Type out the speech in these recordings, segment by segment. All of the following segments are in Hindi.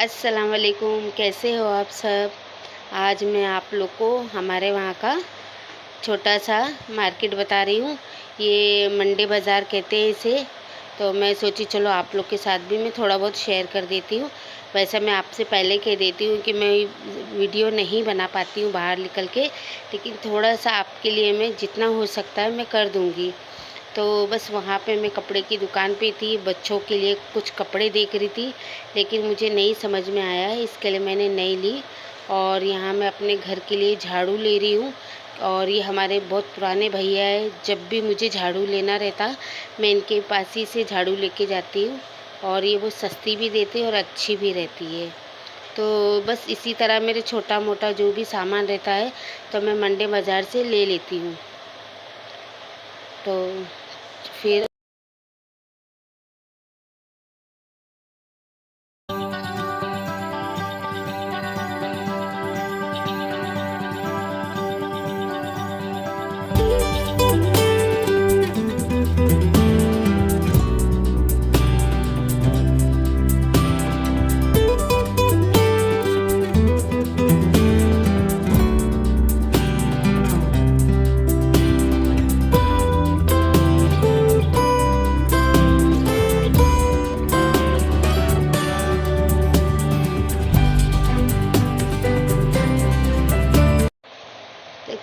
अस्सलाम वालेकुम, कैसे हो आप सब। आज मैं आप लोग को हमारे वहाँ का छोटा सा मार्केट बता रही हूँ। ये मंडी बाज़ार कहते हैं इसे। तो मैं सोची चलो आप लोग के साथ भी मैं थोड़ा बहुत शेयर कर देती हूँ। वैसे मैं आपसे पहले कह देती हूँ कि मैं वीडियो नहीं बना पाती हूँ बाहर निकल के, लेकिन थोड़ा सा आपके लिए मैं जितना हो सकता है मैं कर दूँगी। तो बस वहाँ पे मैं कपड़े की दुकान पे थी, बच्चों के लिए कुछ कपड़े देख रही थी, लेकिन मुझे नहीं समझ में आया, इसके लिए मैंने नहीं ली। और यहाँ मैं अपने घर के लिए झाड़ू ले रही हूँ। और ये हमारे बहुत पुराने भैया है, जब भी मुझे झाड़ू लेना रहता मैं इनके पास ही से झाड़ू लेके जाती हूँ। और ये वो सस्ती भी देते हैं और अच्छी भी रहती है। तो बस इसी तरह मेरे छोटा मोटा जो भी सामान रहता है तो मैं मंडी बाज़ार से ले लेती हूँ। तो फिर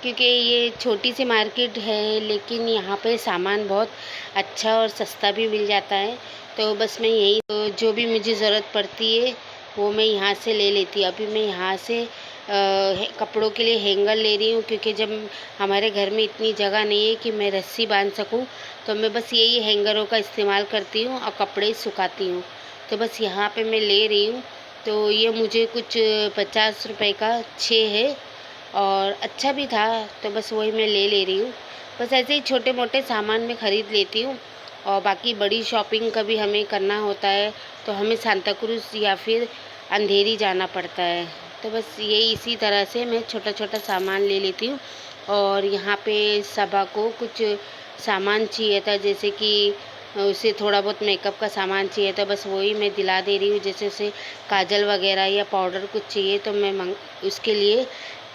क्योंकि ये छोटी सी मार्केट है, लेकिन यहाँ पे सामान बहुत अच्छा और सस्ता भी मिल जाता है। तो बस मैं यही तो जो भी मुझे ज़रूरत पड़ती है वो मैं यहाँ से ले लेती हूँ। अभी मैं यहाँ से कपड़ों के लिए हैंगर ले रही हूँ, क्योंकि जब हमारे घर में इतनी जगह नहीं है कि मैं रस्सी बांध सकूँ, तो मैं बस यही हैंगरों का इस्तेमाल करती हूँ और कपड़े सुखाती हूँ। तो बस यहाँ पे मैं ले रही हूँ। तो ये मुझे कुछ 50 रुपए का 6 है और अच्छा भी था, तो बस वही मैं ले रही हूँ। बस ऐसे ही छोटे मोटे सामान मैं ख़रीद लेती हूँ। और बाकी बड़ी शॉपिंग कभी हमें करना होता है तो हमें सांता क्रूज़ या फिर अंधेरी जाना पड़ता है। तो बस यही इसी तरह से मैं छोटा छोटा सामान ले लेती हूँ। और यहाँ पे सबा को कुछ सामान चाहिए था, जैसे कि उसे थोड़ा बहुत मेकअप का सामान चाहिए था, बस वही मैं दिला दे रही हूँ। जैसे उसे काजल वगैरह या पाउडर कुछ चाहिए तो मैं उसके लिए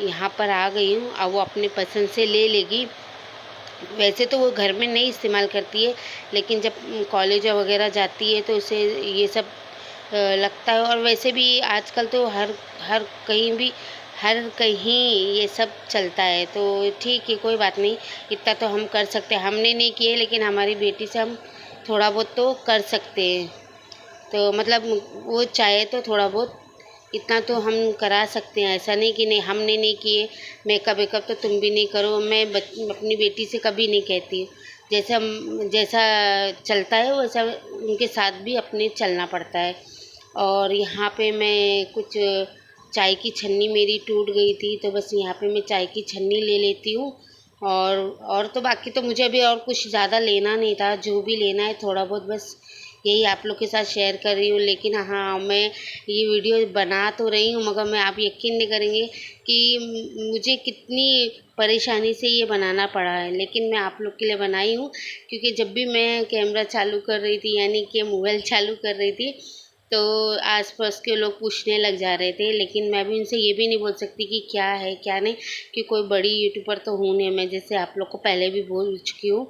यहाँ पर आ गई हूँ। अब वो अपने पसंद से ले लेगी। वैसे तो वो घर में नहीं इस्तेमाल करती है, लेकिन जब कॉलेज वगैरह जाती है तो उसे ये सब लगता है। और वैसे भी आजकल तो हर हर कहीं भी हर कहीं ये सब चलता है, तो ठीक है, कोई बात नहीं। इतना तो हम कर सकते हैं, हमने नहीं किए लेकिन हमारी बेटी से हम थोड़ा बहुत तो कर सकते हैं। तो मतलब वो चाहे तो थोड़ा बहुत इतना तो हम करा सकते हैं। ऐसा नहीं कि नहीं हमने नहीं किए, मेकअप वेकअप तो तुम भी नहीं करो। मैं अपनी बेटी से कभी नहीं कहती। जैसा चलता है वैसा उनके साथ भी अपने चलना पड़ता है। और यहाँ पे मैं कुछ चाय की छन्नी मेरी टूट गई थी, तो बस यहाँ पे मैं चाय की छन्नी ले लेती हूँ। और तो बाकी तो मुझे अभी और कुछ ज़्यादा लेना नहीं था। जो भी लेना है थोड़ा बहुत बस यही आप लोग के साथ शेयर कर रही हूँ। लेकिन हाँ, मैं ये वीडियो बना तो रही हूँ, मगर मैं आप यकीन नहीं करेंगे कि मुझे कितनी परेशानी से ये बनाना पड़ा है। लेकिन मैं आप लोग के लिए बनाई हूँ, क्योंकि जब भी मैं कैमरा चालू कर रही थी, यानी कि मोबाइल चालू कर रही थी, तो आसपास के लोग पूछने लग जा रहे थे। लेकिन मैं भी उनसे ये भी नहीं बोल सकती कि क्या है क्या नहीं, कि कोई बड़ी यूट्यूबर तो हूँ नहीं मैं, जैसे आप लोग को पहले भी बोल चुकी हूँ।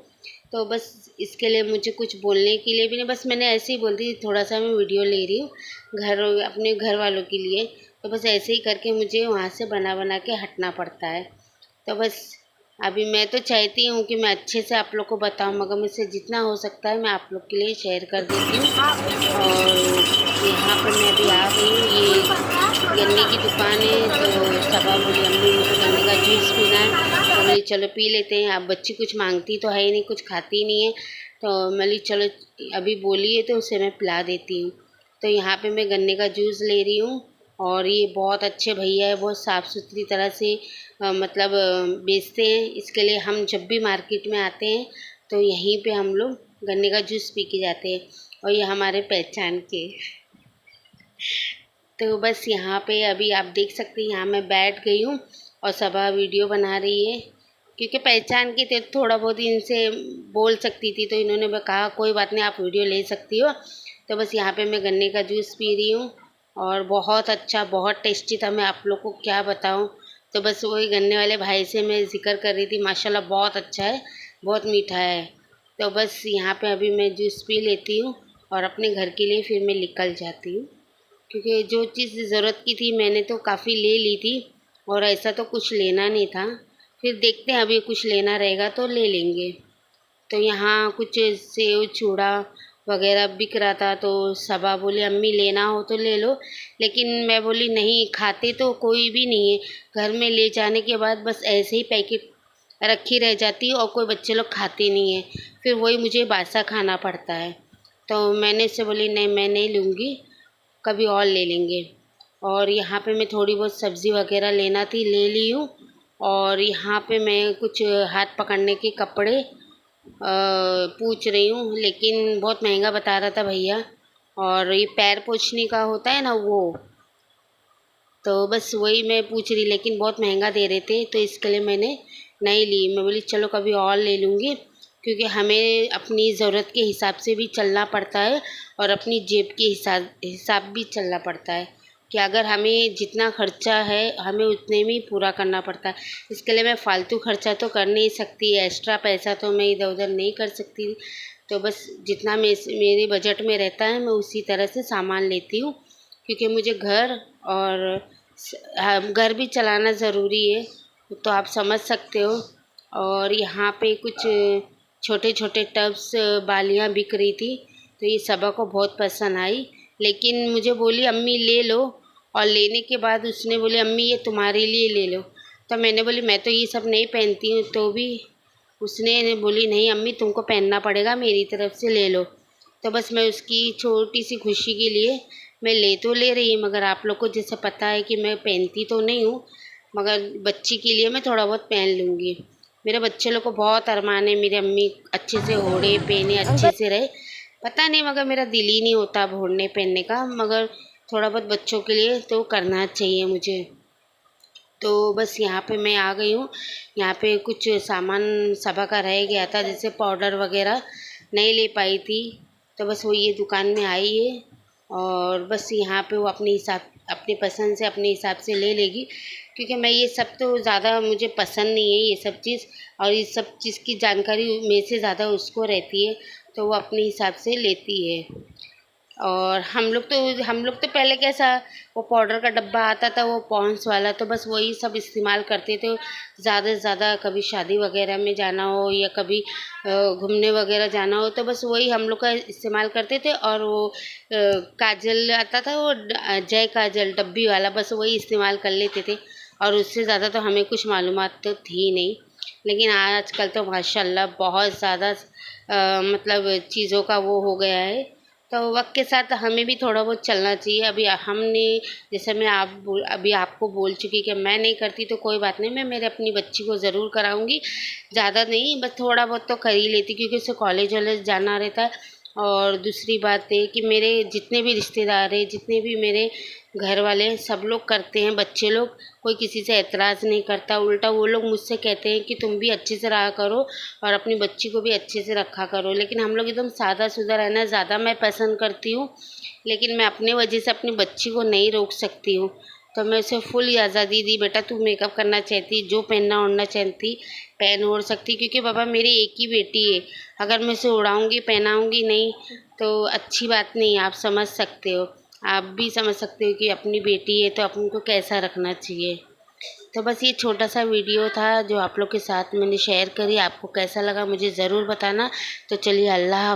तो बस इसके लिए मुझे कुछ बोलने के लिए भी नहीं, बस मैंने ऐसे ही बोल दी थोड़ा सा मैं वीडियो ले रही हूँ अपने घर वालों के लिए। तो बस ऐसे ही करके मुझे वहाँ से बना बना के हटना पड़ता है। तो बस अभी मैं तो चाहती हूँ कि मैं अच्छे से आप लोग को बताऊँ, मगर मुझसे जितना हो सकता है मैं आप लोग के लिए शेयर कर देती हूँ। और यहाँ पर मैं अभी आ गई हूँ, ये गन्ने की दुकान है। तो सबा बोली अम्मी मुझे गन्ने का जूस पीना है, तो बोली चलो पी लेते हैं। अब बच्ची कुछ मांगती तो है ही नहीं, कुछ खाती नहीं है, तो मैं बोली चलो अभी बोली है तो उसे मैं पिला देती हूँ। तो यहाँ पे मैं गन्ने का जूस ले रही हूँ। और ये बहुत अच्छे भैया है, बहुत साफ़ सुथरी तरह से मतलब बेचते हैं। इसके लिए हम जब भी मार्केट में आते हैं तो यहीं पे हम लोग गन्ने का जूस पी के जाते हैं। और ये हमारे पहचान के। तो बस यहाँ पे अभी आप देख सकते हैं, यहाँ मैं बैठ गई हूँ और सबा वीडियो बना रही है, क्योंकि पहचान के थे थोड़ा बहुत इनसे बोल सकती थी, तो इन्होंने कहा कोई बात नहीं आप वीडियो ले सकती हो। तो बस यहाँ पे मैं गन्ने का जूस पी रही हूँ। और बहुत अच्छा, बहुत टेस्टी था, मैं आप लोग को क्या बताऊं। तो बस वही गन्ने वाले भाई से मैं ज़िक्र कर रही थी, माशाल्लाह बहुत अच्छा है, बहुत मीठा है। तो बस यहाँ पे अभी मैं जूस पी लेती हूँ और अपने घर के लिए फिर मैं निकल जाती हूँ, क्योंकि जो चीज़ ज़रूरत की थी मैंने तो काफ़ी ले ली थी, और ऐसा तो कुछ लेना नहीं था। फिर देखते हैं, अभी कुछ लेना रहेगा तो ले लेंगे। तो यहाँ कुछ सेव चूड़ा वगैरह बिक रहा था, तो सबा बोली अम्मी लेना हो तो ले लो, लेकिन मैं बोली नहीं, खाते तो कोई भी नहीं है, घर में ले जाने के बाद बस ऐसे ही पैकेट रखी रह जाती है और कोई बच्चे लोग खाते नहीं है, फिर वही मुझे बासा खाना पड़ता है। तो मैंने इससे बोली नहीं, मैं नहीं लूँगी, कभी और ले लेंगे। और यहाँ पे मैं थोड़ी बहुत सब्ज़ी वगैरह लेना थी, ले ली हूँ। और यहाँ पे मैं कुछ हाथ पकड़ने के कपड़े पूछ रही हूँ, लेकिन बहुत महंगा बता रहा था भैया। और ये पैर पोंछने का होता है ना वो, तो बस वही मैं पूछ रही, लेकिन बहुत महंगा दे रहे थे, तो इसके लिए मैंने नहीं ली। मैं बोली चलो कभी और ले लूँगी, क्योंकि हमें अपनी ज़रूरत के हिसाब से भी चलना पड़ता है और अपनी जेब के हिसाब भी चलना पड़ता है, कि अगर हमें जितना खर्चा है हमें उतने में ही पूरा करना पड़ता है। इसके लिए मैं फ़ालतू खर्चा तो कर नहीं सकती, एक्स्ट्रा पैसा तो मैं इधर उधर नहीं कर सकती। तो बस जितना मेरे बजट में रहता है मैं उसी तरह से सामान लेती हूँ, क्योंकि मुझे घर और घर भी चलाना ज़रूरी है, तो आप समझ सकते हो। और यहाँ पे कुछ छोटे छोटे टब्स बालियाँ बिक रही थी, तो ये सबा को बहुत पसंद आई, लेकिन मुझे बोली अम्मी ले लो, और लेने के बाद उसने बोली अम्मी ये तुम्हारे लिए ले लो। तो मैंने बोली मैं तो ये सब नहीं पहनती हूँ, तो भी उसने बोली नहीं अम्मी तुमको पहनना पड़ेगा, मेरी तरफ से ले लो। तो बस मैं उसकी छोटी सी खुशी के लिए मैं ले तो ले रही हूँ, मगर आप लोग को जैसे पता है कि मैं पहनती तो नहीं हूँ, मगर बच्ची के लिए मैं थोड़ा बहुत पहन लूँगी। मेरे बच्चे लोग को बहुत अरमान है मेरी अम्मी अच्छे से ओढ़े पहने, अच्छे से रहे। पता नहीं, मगर मेरा दिल ही नहीं होता अब ओढ़ने पहनने का, मगर थोड़ा बहुत बच्चों के लिए तो करना चाहिए मुझे। तो बस यहाँ पे मैं आ गई हूँ। यहाँ पे कुछ सामान सबा का रह गया था, जैसे पाउडर वगैरह नहीं ले पाई थी, तो बस वो ये दुकान में आई है, और बस यहाँ पे वो अपनी पसंद से अपने हिसाब से ले लेगी, क्योंकि मैं ये सब तो ज़्यादा मुझे पसंद नहीं है ये सब चीज़, और ये सब चीज़ की जानकारी मेरे से ज़्यादा उसको रहती है, तो वो अपने हिसाब से लेती है। और हम लोग तो पहले कैसा, वो पाउडर का डब्बा आता था वो पॉन्ड्स वाला, तो बस वही सब इस्तेमाल करते थे ज़्यादा से ज़्यादा। कभी शादी वगैरह में जाना हो या कभी घूमने वगैरह जाना हो, तो बस वही हम लोग का इस्तेमाल करते थे। और वो काजल आता था, वो जय काजल डब्बी वाला, बस वही इस्तेमाल कर लेते थे, और उससे ज़्यादा तो हमें कुछ मालूमात तो थी नहीं। लेकिन आजकल तो माशाल्लाह बहुत ज़्यादा मतलब चीज़ों का वो हो गया है, तो वक्त के साथ हमें भी थोड़ा बहुत चलना चाहिए। अभी हमने, जैसे मैं अभी आपको बोल चुकी कि मैं नहीं करती, तो कोई बात नहीं, मैं मेरे अपनी बच्ची को ज़रूर कराऊंगी, ज़्यादा नहीं, बस थोड़ा बहुत तो कर ही लेती, क्योंकि उसे कॉलेज वॉलेज जाना रहता है। और दूसरी बात है कि मेरे जितने भी रिश्तेदार हैं, जितने भी मेरे घर वाले हैं, सब लोग करते हैं, बच्चे लोग, कोई किसी से एतराज़ नहीं करता। उल्टा वो लोग मुझसे कहते हैं कि तुम भी अच्छे से रहा करो और अपनी बच्ची को भी अच्छे से रखा करो, लेकिन हम लोग एकदम सादा सुधा रहना ज़्यादा मैं पसंद करती हूँ। लेकिन मैं अपने वजह से अपनी बच्ची को नहीं रोक सकती हूँ, तो मैं उसे फुल आज़ादी दी, बेटा तू मेकअप करना चाहती, जो पहनना ओढ़ना चाहती पहन ओढ़ सकती, क्योंकि बाबा मेरी एक ही बेटी है, अगर मैं उसे उड़ाऊँगी पहनाऊँगी नहीं तो अच्छी बात नहीं। आप समझ सकते हो, आप भी समझ सकते हो कि अपनी बेटी है तो अपन को कैसा रखना चाहिए। तो बस ये छोटा सा वीडियो था जो आप लोग के साथ मैंने शेयर करी, आपको कैसा लगा मुझे ज़रूर बताना। तो चलिए, अल्लाह हाफ़िज़।